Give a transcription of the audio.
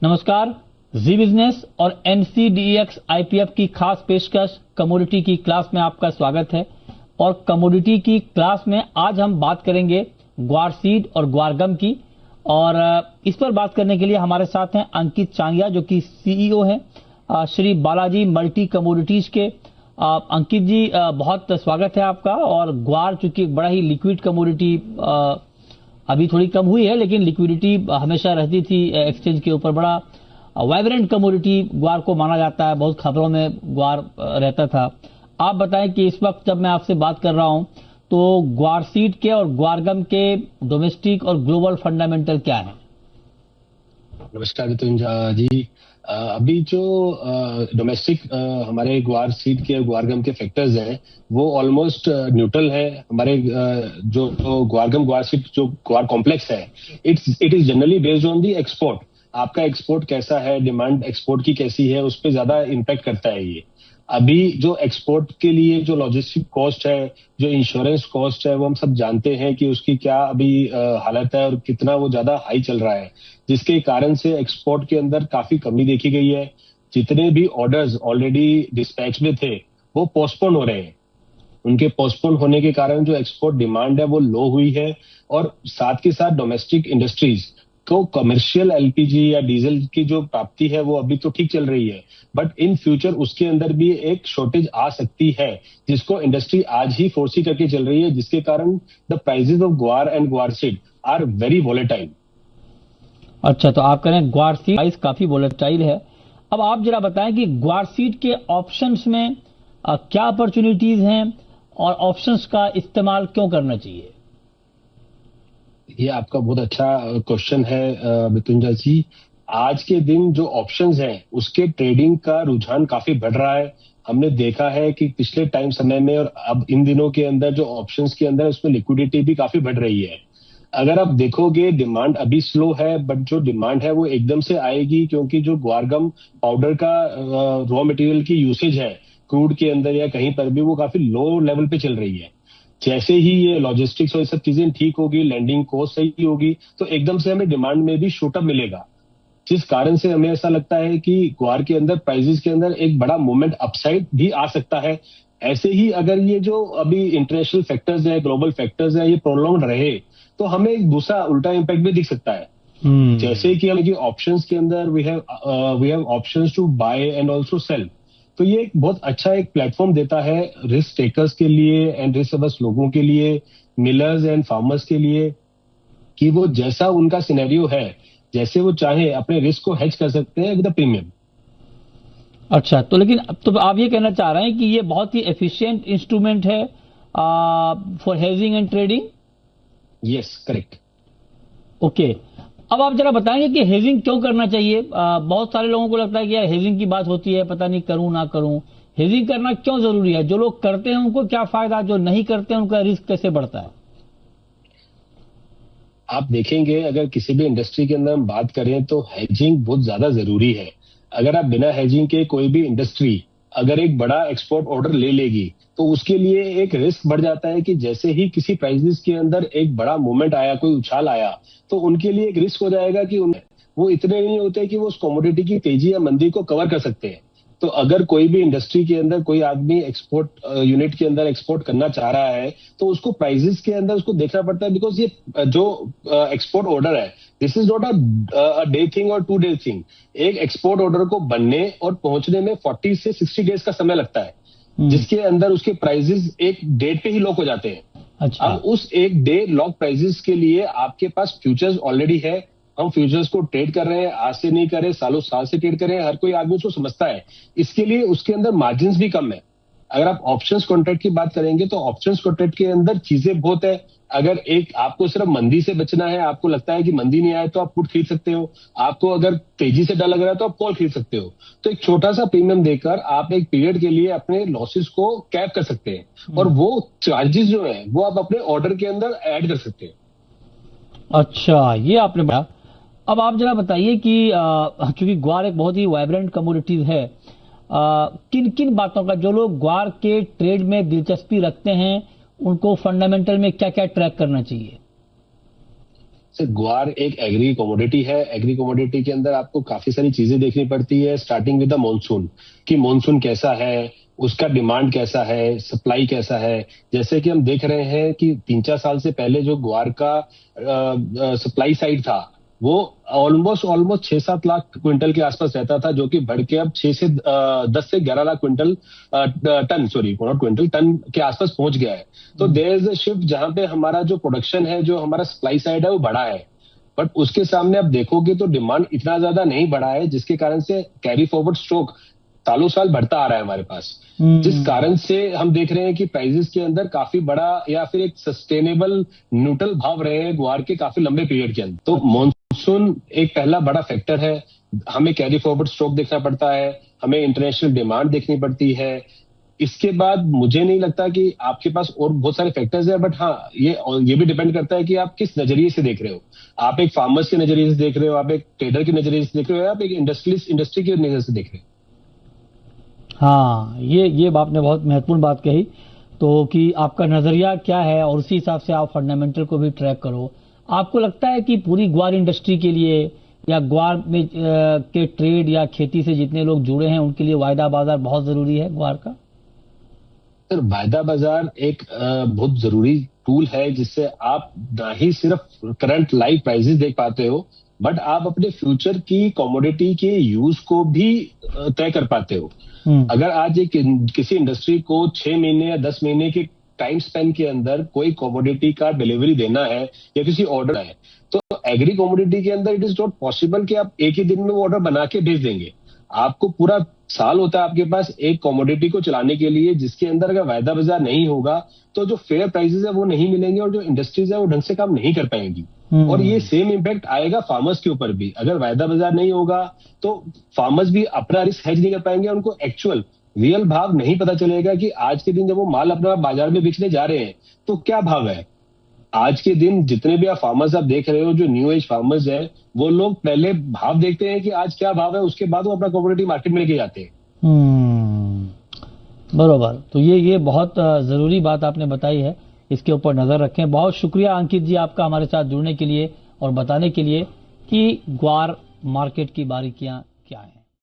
नमस्कार। जी बिजनेस और NCDEX IPF की खास पेशकश कमोडिटी की क्लास में आपका स्वागत है। और कमोडिटी की क्लास में आज हम बात करेंगे ग्वार सीड और ग्वार गम की। और इस पर बात करने के लिए हमारे साथ हैं अंकित चांगिया जो कि सीईओ हैं श्री बालाजी मल्टी कमोडिटीज के। अंकित जी, बहुत स्वागत है आपका। और ग्वार चूंकि बड़ा ही लिक्विड कमोडिटी अभी थोड़ी कम हुई है, लेकिन लिक्विडिटी हमेशा रहती थी एक्सचेंज के ऊपर। बड़ा वाइब्रेंट कमोडिटी ग्वार को माना जाता है, बहुत खबरों में ग्वार रहता था। आप बताएं कि इस वक्त जब मैं आपसे बात कर रहा हूं तो ग्वार सीड के और ग्वार गम के डोमेस्टिक और ग्लोबल फंडामेंटल क्या है? नमस्कार मिथुन जी। अभी जो डोमेस्टिक हमारे ग्वार सीड के ग्वार गम के फैक्टर्स हैं वो ऑलमोस्ट न्यूट्रल है। हमारे जो ग्वार गम ग्वार सीड जो ग्वार कॉम्प्लेक्स है it is generally based on the export. आपका एक्सपोर्ट कैसा है, डिमांड एक्सपोर्ट की कैसी है, उस पर ज्यादा इम्पैक्ट करता है ये। अभी जो एक्सपोर्ट के लिए जो लॉजिस्टिक कॉस्ट है, जो इंश्योरेंस कॉस्ट है, वो हम सब जानते हैं कि उसकी क्या अभी हालत है और कितना वो ज्यादा हाई चल रहा है, जिसके कारण से एक्सपोर्ट के अंदर काफी कमी देखी गई है। जितने भी ऑर्डर्स ऑलरेडी डिस्पैच में थे वो पोस्टपोन हो रहे हैं। उनके पोस्टपोन होने के कारण जो एक्सपोर्ट डिमांड है वो लो हुई है। और साथ के साथ डोमेस्टिक इंडस्ट्रीज को कमर्शियल एलपीजी या डीजल की जो प्राप्ति है वो अभी तो ठीक चल रही है, बट इन फ्यूचर उसके अंदर भी एक शॉर्टेज आ सकती है, जिसको इंडस्ट्री आज ही फोर्सी करके चल रही है, जिसके कारण द प्राइसेस ऑफ ग्वार एंड ग्वार सीड आर वेरी वोलेटाइल। अच्छा, तो आप कह रहे हैं ग्वार सीड प्राइस काफी वोलेटाइल है। अब आप जरा बताएं कि ग्वार सीड के ऑप्शंस में क्या अपॉर्चुनिटीज हैं और ऑप्शंस का इस्तेमाल क्यों करना चाहिए? ये आपका बहुत अच्छा क्वेश्चन है मिथुंजा जी। आज के दिन जो ऑप्शंस हैं उसके ट्रेडिंग का रुझान काफी बढ़ रहा है। हमने देखा है कि पिछले टाइम समय में और अब इन दिनों के अंदर जो ऑप्शंस के अंदर उसमें लिक्विडिटी भी काफी बढ़ रही है। अगर आप देखोगे डिमांड अभी स्लो है, बट जो डिमांड है वो एकदम से आएगी, क्योंकि जो ग्वारगम पाउडर का रॉ मटेरियल की यूसेज है क्रूड के अंदर या कहीं पर भी वो काफी लो लेवल पे चल रही है। जैसे ही ये लॉजिस्टिक्स और ये सब चीजें ठीक होगी, लैंडिंग कॉस्ट सही होगी, तो एकदम से हमें डिमांड में भी शूटअप मिलेगा, जिस कारण से हमें ऐसा लगता है कि ग्वार के अंदर प्राइसेस के अंदर एक बड़ा मूवमेंट अपसाइड भी आ सकता है। ऐसे ही अगर ये जो अभी इंटरनेशनल फैक्टर्स है, ग्लोबल फैक्टर्स है, ये प्रोलॉन्ग रहे तो हमें एक दूसरा उल्टा इम्पैक्ट भी दिख सकता है। जैसे कि हम ऑप्शंस के अंदर we have options to buy and also sell. तो ये एक बहुत अच्छा एक प्लेटफॉर्म देता है रिस्क टेकर्स के लिए एंड रिस्क अवर्स लोगों के लिए, मिलर्स एंड फार्मर्स के लिए, कि वो जैसा उनका सिनेरियो है, जैसे वो चाहे अपने रिस्क को हेज कर सकते हैं विद अ प्रीमियम। अच्छा, तो लेकिन अब तो आप ये कहना चाह रहे हैं कि ये बहुत ही एफिशिएंट इंस्ट्रूमेंट है for hedging and trading? Yes, correct. Okay, अब आप जरा बताएंगे कि हेजिंग क्यों करना चाहिए? बहुत सारे लोगों को लगता है कि यार हेजिंग की बात होती है, पता नहीं करूं ना करूं। हेजिंग करना क्यों जरूरी है? जो लोग करते हैं उनको क्या फायदा, जो नहीं करते हैं उनका रिस्क कैसे बढ़ता है? आप देखेंगे अगर किसी भी इंडस्ट्री के अंदर हम बात करें तो हेजिंग बहुत ज्यादा जरूरी है। अगर आप बिना हेजिंग के कोई भी इंडस्ट्री अगर एक बड़ा एक्सपोर्ट ऑर्डर ले लेगी तो उसके लिए एक रिस्क बढ़ जाता है कि जैसे ही किसी प्राइसेस के अंदर एक बड़ा मूवमेंट आया, कोई उछाल आया, तो उनके लिए एक रिस्क हो जाएगा कि वो इतने नहीं होते कि वो उस कमोडिटी की तेजी या मंदी को कवर कर सकते हैं। तो अगर कोई भी इंडस्ट्री के अंदर कोई आदमी एक्सपोर्ट यूनिट के अंदर एक्सपोर्ट करना चाह रहा है तो उसको प्राइसेस के अंदर उसको देखना पड़ता है, बिकॉज ये जो एक्सपोर्ट ऑर्डर है this is not a day thing और 2 डे थिंग। एक एक्सपोर्ट ऑर्डर को बनने और पहुंचने में 40 से 60 डेज का समय लगता है, जिसके अंदर उसके प्राइसेस एक डेट पे ही लॉक हो जाते हैं। अच्छा। अब उस एक डे लॉक प्राइसेस के लिए आपके पास फ्यूचर्स ऑलरेडी है। हम फ्यूचर्स को ट्रेड कर रहे हैं, आज से नहीं कर रहे, सालों साल से ट्रेड कर रहे हैं, हर कोई आदमी उसको समझता है। इसके लिए उसके अंदर मार्जिन भी कम है। अगर आप ऑप्शंस कॉन्ट्रैक्ट की बात करेंगे तो ऑप्शंस कॉन्ट्रैक्ट के अंदर चीजें बहुत है। अगर एक आपको सिर्फ मंदी से बचना है, आपको लगता है कि मंदी नहीं आए तो आप पुट खरीद सकते हो, आपको अगर तेजी से डर लग रहा है तो आप कॉल खरीद सकते हो। तो एक छोटा सा प्रीमियम देकर आप एक पीरियड के लिए अपने लॉसेस को कैप कर सकते हैं और वो चार्जेस जो है वो आप अपने ऑर्डर के अंदर ऐड कर सकते हैं। अच्छा, ये आपने बताया। अब आप जरा बताइए कि चूंकि ग्वार एक बहुत ही वाइब्रेंट कमोडिटीज है, किन किन बातों का जो लोग ग्वार के ट्रेड में दिलचस्पी रखते हैं उनको फंडामेंटल में क्या क्या ट्रैक करना चाहिए? सर ग्वार एक एग्री कमोडिटी है। एग्री कमोडिटी के अंदर आपको काफी सारी चीजें देखनी पड़ती है, स्टार्टिंग विद द मानसून, कि मानसून कैसा है, उसका डिमांड कैसा है, सप्लाई कैसा है। जैसे कि हम देख रहे हैं कि 3-4 साल से पहले जो ग्वार का सप्लाई साइड था वो ऑलमोस्ट 6-7 लाख क्विंटल के आसपास रहता था, जो कि बढ़ के अब 10 से 11 lakh quintal ton, sorry not quintal, ton के आसपास पहुंच गया है। तो देयर इज अ शिफ्ट जहां पे हमारा जो प्रोडक्शन है, जो हमारा सप्लाई साइड है वो बढ़ा है, बट उसके सामने आप देखोगे तो डिमांड इतना ज्यादा नहीं बढ़ा है, जिसके कारण से कैरी फॉरवर्ड स्टॉक सालों साल बढ़ता आ रहा है हमारे पास। जिस कारण से हम देख रहे हैं कि प्राइसेस के अंदर काफी बड़ा या फिर एक सस्टेनेबल न्यूट्रल भाव रहे हैं ग्वार के काफी लंबे पीरियड के अंदर। तो मानसून एक पहला बड़ा फैक्टर है। हमें कैरी फॉरवर्ड स्टॉक देखना पड़ता है, हमें इंटरनेशनल डिमांड देखनी पड़ती है। इसके बाद मुझे नहीं लगता कि आपके पास और बहुत सारे फैक्टर्स है, बट हाँ ये भी डिपेंड करता है कि आप किस नजरिए से देख रहे हो। आप एक फार्मर्स के नजरिए से देख रहे हो, आप एक ट्रेडर के नजरिए से देख रहे हो, आप एक इंडस्ट्री के नजरिए से देख रहे हो। हाँ, ये आपने बहुत महत्वपूर्ण बात कही। तो कि आपका नजरिया क्या है और उसी हिसाब से आप फंडामेंटल को भी ट्रैक करो। आपको लगता है कि पूरी ग्वार इंडस्ट्री के लिए या ग्वार में के ट्रेड या खेती से जितने लोग जुड़े हैं उनके लिए वायदा बाजार बहुत जरूरी है ग्वार का? सर वायदा बाजार एक बहुत जरूरी टूल है, जिससे आप ना ही सिर्फ करंट लाइव प्राइसेस देख पाते हो, बट आप अपने फ्यूचर की कमोडिटी के यूज को भी तय कर पाते हो। अगर आज एक किसी इंडस्ट्री को 6 महीने या 10 महीने के टाइम स्पेन के अंदर कोई कमोडिटी का डिलीवरी देना है या किसी ऑर्डर है, तो एग्री कमोडिटी के अंदर इट इज नॉट पॉसिबल कि आप एक ही दिन में वो ऑर्डर बना के भेज देंगे। आपको पूरा साल होता है आपके पास एक कमोडिटी को चलाने के लिए, जिसके अंदर अगर वायदा बाजार नहीं होगा तो जो फेयर प्राइसेस है वो नहीं मिलेंगे और जो इंडस्ट्रीज है वो ढंग से काम नहीं कर पाएंगी। और ये सेम इम्पैक्ट आएगा फार्मर्स के ऊपर भी। अगर वायदा बाजार नहीं होगा तो फार्मर्स भी अपना रिस्क हेज नहीं कर पाएंगे, उनको एक्चुअल रियल भाव नहीं पता चलेगा कि आज के दिन जब वो माल अपना बाजार में बेचने जा रहे हैं तो क्या भाव है। आज के दिन जितने भी आप फार्मर्स आप देख रहे हो, जो न्यू एज फार्मर्स है, वो लोग पहले भाव देखते हैं कि आज क्या भाव है, उसके बाद वो अपना कमोडिटी मार्केट में लेके जाते हैं। बरोबर। तो ये बहुत जरूरी बात आपने बताई है, इसके ऊपर नजर रखें। बहुत शुक्रिया अंकित जी आपका हमारे साथ जुड़ने के लिए और बताने के लिए कि ग्वार मार्केट की बारीकियां क्या हैं।